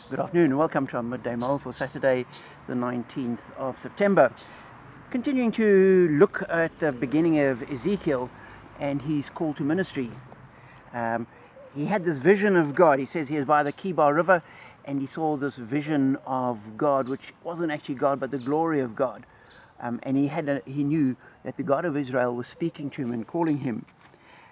Good afternoon and welcome to our Midday Mull for Saturday the 19th of September. Continuing to look at the beginning of Ezekiel and his call to ministry. He had this vision of God. He says he is by the Kibar River and he saw this vision of God, which wasn't actually God but the glory of God. And he knew that the God of Israel was speaking to him and calling him.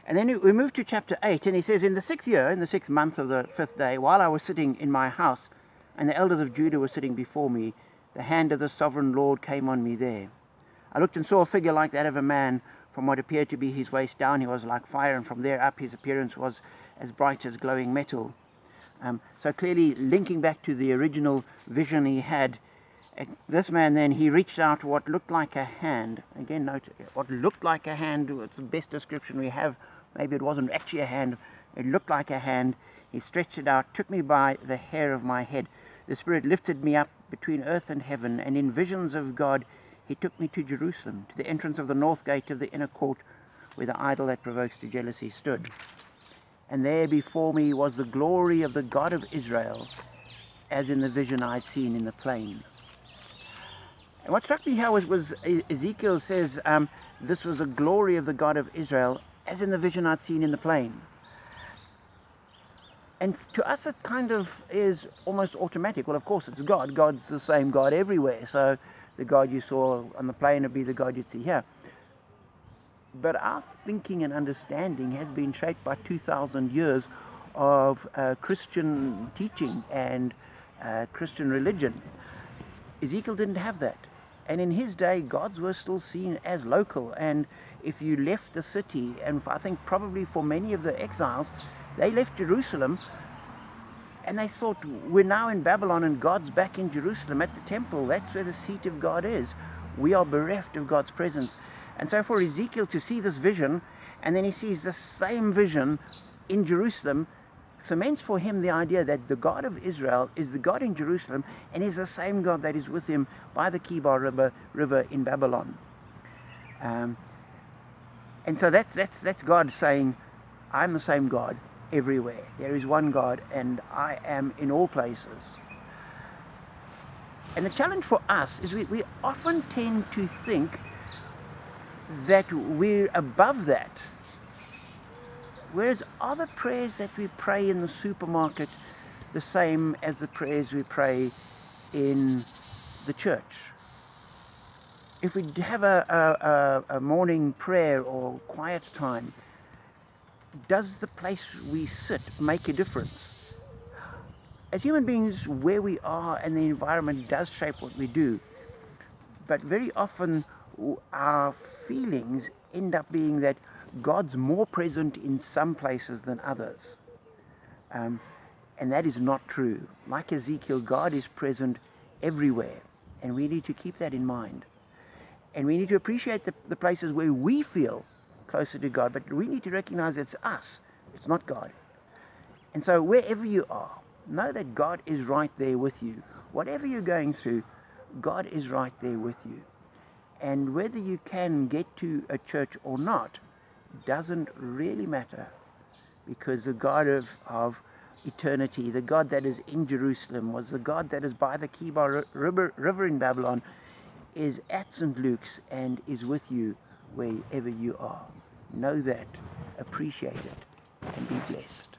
And then we move to chapter 8, and he says, in the 6th year, in the 6th month of the 5th day, while I was sitting in my house, and the elders of Judah were sitting before me, the hand of the sovereign Lord came on me there. I looked and saw a figure like that of a man. From what appeared to be his waist down, he was like fire, and from there up his appearance was as bright as glowing metal. So clearly linking back to the original vision he had, this man then, he reached out to what looked like a hand. Again, note, what looked like a hand, it's the best description we have. Maybe it wasn't actually a hand, it looked like a hand. He stretched it out, took me by the hair of my head. The Spirit lifted me up between earth and heaven, and in visions of God he took me to Jerusalem, to the entrance of the north gate of the inner court, where the idol that provokes to jealousy stood. And there before me was the glory of the God of Israel, as in the vision I had seen in the plain. And what struck me here was Ezekiel says this was the glory of the God of Israel, as in the vision I'd seen in the plain. And to us it kind of is almost automatic. Well, of course it's God. God's the same God everywhere. So the God you saw on the plain would be the God you'd see here. But our thinking and understanding has been shaped by 2,000 years of Christian teaching and Christian religion. Ezekiel didn't have that. And in his day, gods were still seen as local. And if you left the city, and I think probably for many of the exiles, they left Jerusalem and they thought, we're now in Babylon and God's back in Jerusalem at the temple. That's where the seat of God is. We are bereft of God's presence. And so for Ezekiel to see this vision, and then he sees the same vision in Jerusalem, cements for him the idea that the God of Israel is the God in Jerusalem and is the same God that is with him by the Kibar River in Babylon. And so that's God saying, I'm the same God everywhere. There is one God and I am in all places. And the challenge for us is we often tend to think that we're above that. Whereas are the prayers that we pray in the supermarket the same as the prayers we pray in the church? If we have a morning prayer or quiet time, does the place we sit make a difference? As human beings, where we are and the environment does shape what we do, but very often our feelings end up being that God's more present in some places than others. And that is not true. Like Ezekiel, God is present everywhere. And we need to keep that in mind. And we need to appreciate the places where we feel closer to God. But we need to recognize it's us. It's not God. And so wherever you are, know that God is right there with you. Whatever you're going through, God is right there with you. And whether you can get to a church or not doesn't really matter, because the God of eternity, the God that is in Jerusalem, was the God that is by the Kibar River in Babylon, is at St.Luke's and is with you wherever you are. Know that, appreciate it, and be blessed.